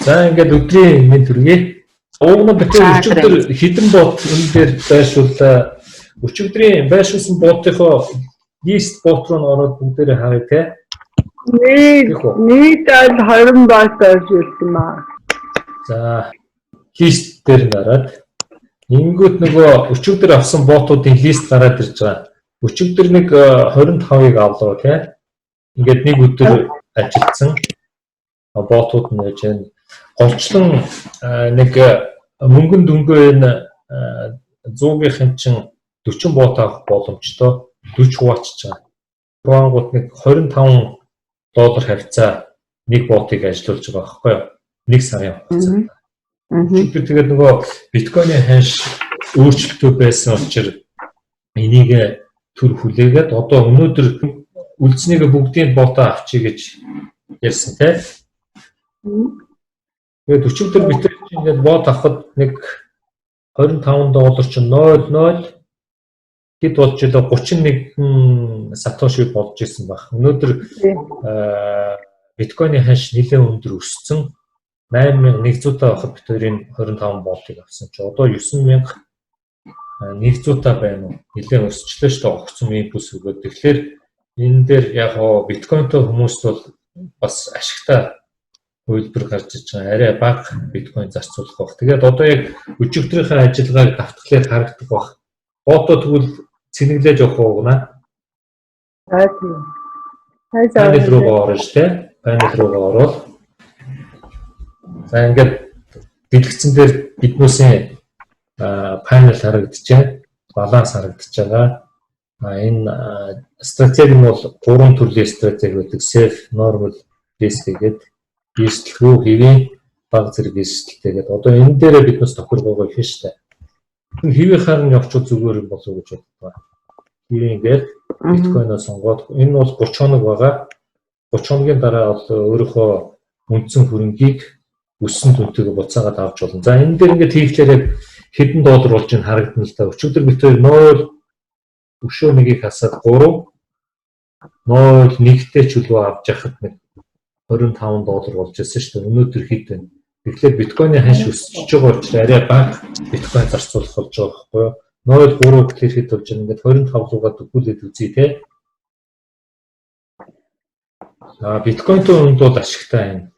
За ингээд өдрийн мэд хүргэе. Уугнаа битээ өчигдөр хідэн бот энэ дээр байршууллаа. Өчигдрийн байршуулсан ботынхоо лист бот руу ороод бүгдээрээ харъя те. Нийт 20 бот орж ирсэн маа. За лист дээр гараад ингэнгүүт нөгөө өчигдөр авсан ботуудын лист гараад ирж байгаа. Өчигдөр нэг 25-ыг авлаа те. Ингээд нэг өдөр ажилтсан ботууд нь яж байна. Голчлон нэг мөнгөн дөнгөө энэ 100-ийн чинь 40 бот авах боломжтой 40 хуваачж байгаа. Проангууд нэг $25 хавцаа нэг ботыг ажилуулж байгаа байхгүй юу? Нэг сарын хугацаанд. Тэгээд нөгөө биткойны ханш өөрчлөлтөө байсан учраас энийг төр хүлээгээд одоо өнөөдөр үлдснийг бүгдийн ботоо авчий гэж ярьсан тийм. Тэгээд өчигдөр бид ингээд бот авахд нэг $25 чинь 0.0 хэд болж илээ 31 сатоши болж исэн баг. Өнөөдөр биткойны ханш нэлээд өндөр өссөн. 8100 таа авахд бид хоёрын 25 ботыг авсан чи одоо 9100 таа байна уу? Нэлээд өсчлөө шүү дээ огцом импульс өгөөд. Тэгэхээр энэ дээр яг биткойнтой хүмүүст бол бас ашигтай хөлбөр гарч иж байгаа. Арай бага биткойн зарцуулах баг. Тэгээд одоо яг өчигдрийнхээ ажиллагааг давтгалаар харагддаг баг. Бото тэгвэл цэнэглэж явах угнаа. Панел руу орно шүү дээ. Панел руу ороод за ингээд дэлгэцэн дээр биднүүсийн панел харагдчихэ, баланс харагдчихагаа. Энэ стратеги нь бол 3 төрлийн стратеги байдаг. Safe, normal, risk гэдэг. Эрсдэл рүү хэвийн баг зэрэг эрсдэлтэйгээд одоо энэ дээрээ биднээс тохиргоогоо их штэ. Хэвийнхаар нь явчихвал зүгээр юм болов уу гэж боддог. Хэвийнгээр биткойноо сонгоод энэ бол 30 хоног байгаа. 30 хоногийн дараа бол өөрийнхөө үндсэн хөрөнгийг өссөн түнтэйгээ буцаагаад авч болно. За энэ дээр ингээд хийхлээр яг хэдэн доллар болж ийн харагдана л да. Өчигдөр бид 0 өшөө нэгийг хасаад 3 0.1-тэй чөлөө авч яхад нэг $25 болж ирсэн шүү дээ. Өнөөдөр хэд вэ? Тэгэхээр биткойны ханш өсөж байгаа учраас арай бага биткойн зарцуулах болж байгаа байхгүй юу? 0.3 гэхээр хэд болж байна? Ингээд 25 руугаа төгүүлээд үзье те. Биткойнтой үнд бол ашигтай юм.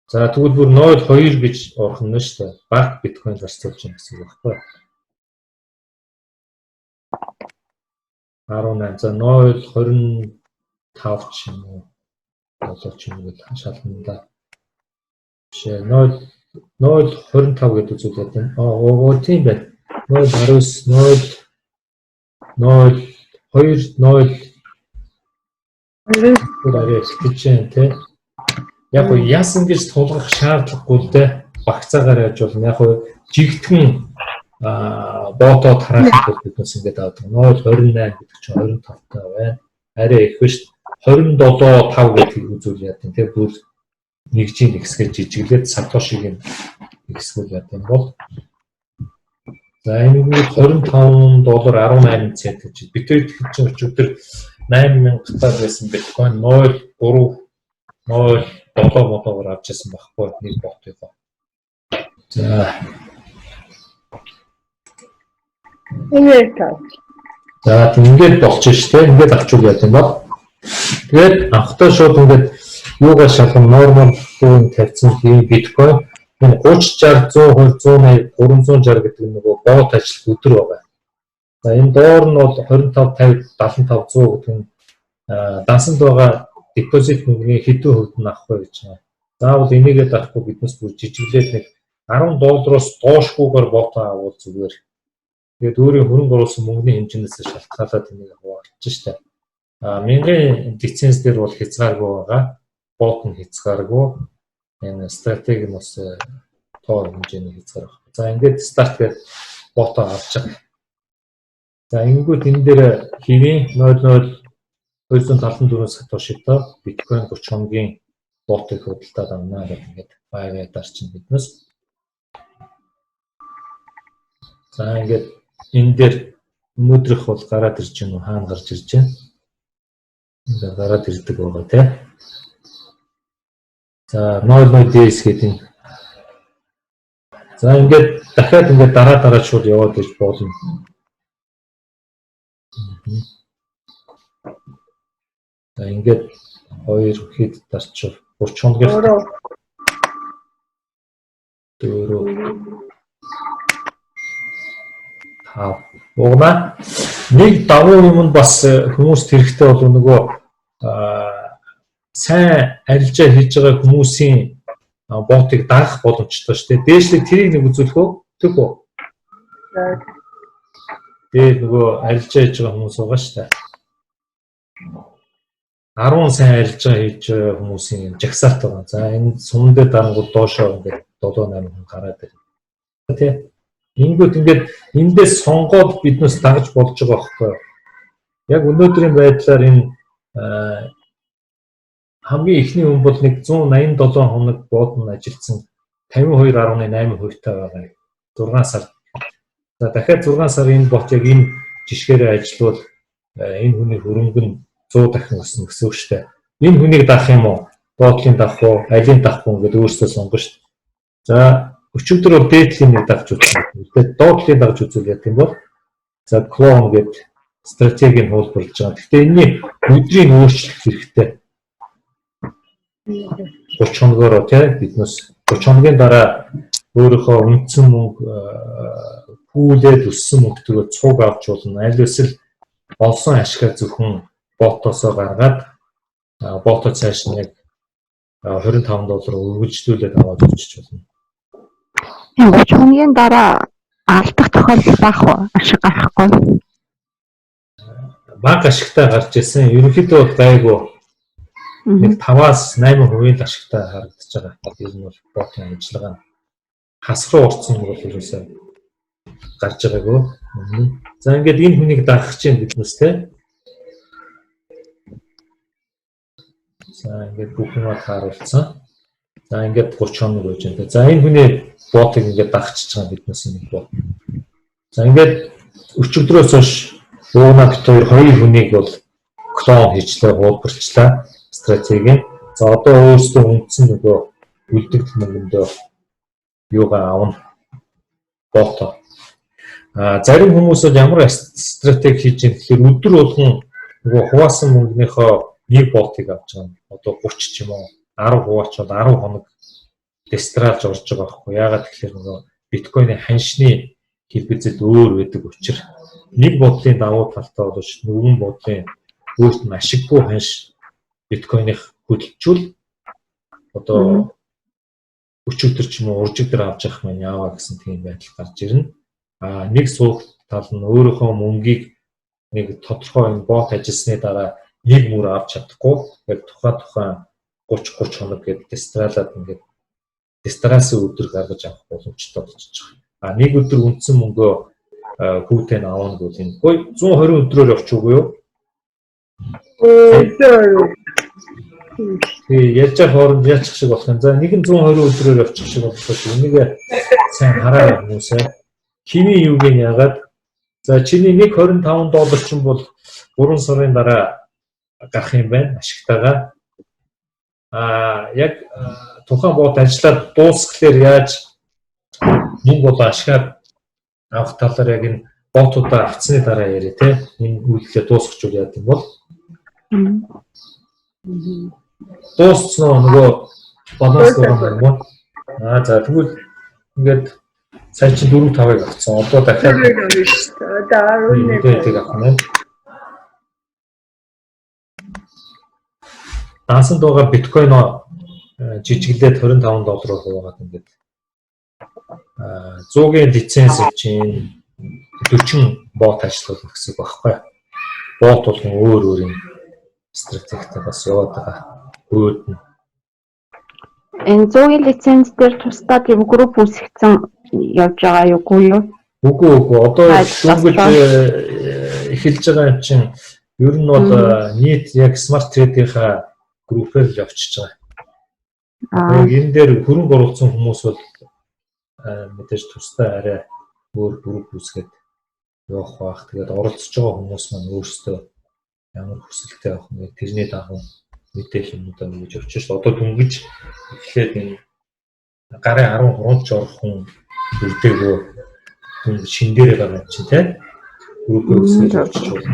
За тэгвэл бүр 0.2 гэж орох нь шүү дээ. Бага биткойн зарцуулж байгаа гэсэн үг байхгүй юу? 18 за 0.25 ч юм уу? Болооч юм гээд шалгана да. Бишээ 0.25 гэдэг зүйл байдаг. Тийм байна. 0.19 0.2 0.2 гэж тэ. Яг уу яасан гэж тулгах шаардлагагүй л дээ. Багцаагаар яаж болно. Яг уу жигтгэн бото тараахад биднес ингээд авдаг. 0.28 гэдэг чинь 25 таа байна. Арай их биш. 27.5 гэдэг үзүүл яа тийм бүр нэгжийн ихсгэл жижиглээд сатошигийн ихсгэл яа тийм бол за энэ $25 18 цент гэж бид хоёр чинь өчигдөр 8000 таа байсан биткойн 0.3 0.7 авч ирсэн байхгүй нэг ботыг. За ингээд болчих ш тийм ингээд авчул яа тийм бол тэгээд анхтай шууд ингээд юугаар шалгах нормал хүн тавьсан тийм биткойн энэ 30 60 100 180 360 гэдэг нөгөө бот ажил өдөр байгаа. За энэ доор нь бол 25 50 75 100 гэдэг нь дансанд байгаа депозит мөнгөний хэдэн хувьд нь авах вэ гэж байна. Заавал энийгээ дарахгүй биднес бүр жижиглээд нэг $10-оос доошгүйгээр бот авах зүгээр. Тэгээд өөрийн хөрөнгө оруулсан мөнгөний хэмжээс шалтгаалаад энийг хуваалцж штэ. 1000 лиценз дээр бол хязгааргүй байгаа. Бот нь хязгааргүй. Энэ стратеги нь бас тоо хэмжээний хязгаар байна. За ингээд старт гэдэг ботоо авч байгаа. За ингэнгүүт энэ дээр хэвийн 0.274 сатошитой биткойн 30 хоногийн ботыг худалдаад авнаа гэдэг ингээд баяраар чинь биднес. За ингээд энэ дээр өнөөдрөх бол гараад ирж байна уу хаана гарч ирж байна? Ингээд гараад ирдэг байгаа тийм. За 00DS гэдэг За ингээд дахиад ингээд дараа шууд яваад гэж болно. За ингээд 2 хэд дарчив 30 хоногийн өөрөө 4 5 угнаа нэг давуу юм нь бас хүмүүст хэрэгтэй бол нөгөө сайн арилжаа хийж байгаа хүмүүсийн ботыг дагах боломжтой шүү дээ. Дээшлэг тэрийг нэг үзүүлэх үү? Тэг үү? Тэгээд нөгөө арилжаа хийж байгаа хүмүүс байгаа шүү дээ. 10 сайн арилжаа хийж байгаа хүмүүсийн жагсаалт байгаа. За энэ суман дээр дарангууд доошоо ингээд 7-8 хүн гараад байна. Тэ? Ингүүд ингээд эндээс сонгоод биднээс дагаж болж байгаа байхгүй юу? Яг өнөөдрийн байдлаар энэ хамгийн ихний хүн бол нэг 187 хоног бууданд ажилласан 52.8% таа байгаа. 6 сар. За дахиад 6 сар энэ бот яг энэ жишгээрээ ажиллавал энэ хүний хөрөнгө нь 100 дахин өснө гэсэн үг шүү дээ. Энэ хүнийг даах юм уу? Боотлын даах уу? Алийг даах уу гэдэг өөрсдөө сонгоно шүү дээ. За өчигдөр бол дээдлийн нэг давж үзсэн. Тэгээд доотлын давж үзүүл гэдэг юм бол за клон гэдэг стратегийг хуулбарлаж байгаа. Гэхдээ энэний өдрийг өөрчлөх хэрэгтэй. 30 хоногоор тий биднээс 30 хоногийн дараа өөрийнхөө үндсэн мөнгө пүүлээд өссөн мөнгөтэйгээ цуг авч болно. Аль эсвэл олсон ашгаа зөвхөн ботосоо гаргаад ботод цааш нэг $25 өргөжлүүлээд аваад өчөж болно. 30 хоногийн дараа алдах тохиолдол бага уу? Ашиг гарахгүй. Бага ашигтай гарч ирсэн. Ерөнхийдөө гайгүй нэг 5-8% л ашигтай харагдаж байгаа. Тэр нь бол ботын ажиллагаа хасруу орцсон нь бол ерөөсөө гарч байгаагүй. За ингээд энэ хүнийг даах чинь биднээс те. За ингээд бүх юм тааруулсан. За ингээд 30 хоног байж байна. За энэ хүний ботыг ингээд дагчиж байгаа биднээс нэг бот. За ингээд өчигдрөөс хойш ууна бит хоёр хүнийг бол клон хийчлээ, хуулбарчлаа стратеги. За одоо өөрсдөө үндсэн нөгөө үлдэгдэл мөнгөндөө юугаа авна бото. Зарим хүмүүс бол ямар стратеги хийж юм гэхээр өдөр болгон нөгөө хуваасан мөнгөнийхөө нэг ботыг авч байгаа. Одоо 30 ч юм уу 10 хуваачвал 10 хоног дестралж орж байгаа байхгүй. Яагаад гэхээр нөгөө биткойны ханшны хэлбэзэл өөр байдаг учраас нэг бодлын давуу талтай боловч нөгөө бодлын өөрт нь ашиггүй ханш биткойных хөдөлжүүл одоо өчигдөр ч юм уу уржигдөр авч явах маань яаваа гэсэн тийм байдал гарч ирнэ. Нэг суух тал нь өөрийнхөө мөнгийг нэг тодорхой бот ажилласны дараа нэг мөр авч чадахгүй яг тухайн 30 хоног гэдэг дестралаад ингээд дестрасын өдөр гаргаж авах боломжтой болчихж байгаа. Нэг өдөр үндсэн мөнгөө хүүтэй нь авах нь бол энэ 120 өдрөөр явчих үгүй юу? Тэгээ ярьж хооронд яачих шиг болох юм. За нэг нь 120 өдрөөр явчих шиг болох энийг сайн хараа хүмүүсээ. Хими юуг нь яагаад за чиний нэг $25 ч юм бол 3 сарын дараа гарах юм байна ашигтайгаа. Яг тухайн бот ажиллаад дуусхлаар яаж мөнгө болоо ашигаар авах талаар яг энэ ботуудаа авцсны дараа яриа те. Энэ үйлдэлээ дуусгах яа гэм бол дууссан нөгөө баланс байгаа юм уу? За тэгвэл ингээд сая чи 4-5-ыг авцсан. Одоо дахиад одоо 11-ийг авах нь. Дансанд байгаа биткойн жижиглээд $25 хуваагаад ингээд 100-ийн лиценз чинь 40 бот ажиллуулах гэсэн багхгүй. Бот бол өөр юм стратегтэй бас яваад байгаа. Өөд нь Энэ 100-ийн лиценз дээр тусдаа тийм групп үүсгэсэн явж байгаа юу юу? Үгүй одоо дөнгөж эхэлж байгаа юм чинь ер нь бол нийт яг смарт трейдийнхаа группээр л явчихж байгаа. Энэ дээр хөрөнгө оруулсан хүмүүс бол мэдээж тусдаа арай өөр групп үүсгээд явах байх. Тэгээд оролцож байгаа хүмүүс маань өөрсдөө ямар хүсэлтэй авах нь тэрний дагуу мэдээлэл юмудаа өгж явж шээ. Одоо дөнгөж эхлээд энэ гарын 13 ч орох хүн үлдээгөө шин дээрээ гараад чинь те үргэлж өсгөж явчих бол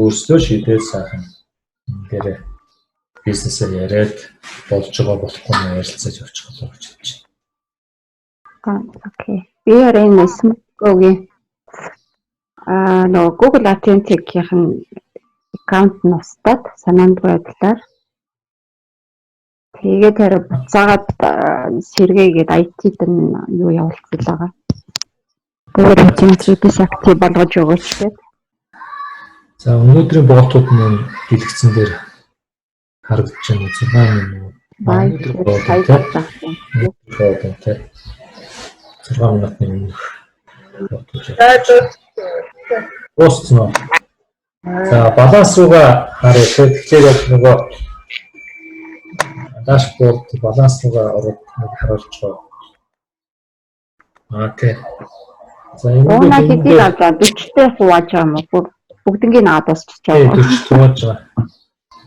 өөрсдөө шийдээд сайхан энэ дээрээ бизнесээр яриад болж байгаа болохгүй нь ярилцаж явчих болов гэж бодож байна. Окей. Би ярин Smoke-гийн нөгөө Google Authentic-ийн аккаунт нь устдаад санаандгүй байдлаар тэгээд тэр буцаагаад сэргээгээд IT-д нь юу явуулчихсан байгаа. Google Authentic-ийг актив болгож өгөөч гэдэг. За өнөөдрийн боолтууд нь дэлгэцэн дээр харагдаж байна. 6 минут. Те 6 минутын өмнөх бодож байна. Дуусна. За баланс руугаа харъя. Тэгэхээр яг нөгөө дашборд баланс руугаа ороод харуулж байгаа. Окей. За Уна хэдий аваад 40-тэй хувааж байгаа юм уу? Бүгднийг наад босчих тийм байгаа. 40 хувааж байгаа.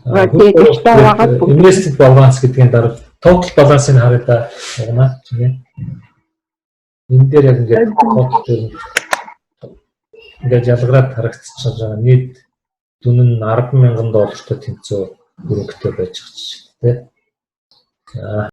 Тэгээд 40-тай байгаад invested balance гэдгийн дараа total balance-ыг харъя да. Уна тийм. Энэ дээр яг ингээд код дээр ингээд ялгараад харагдчихж байгаа. Нийт дүн нь $10,000 тэнцүү өрөнгөтэй байж байгаа ч тийм. За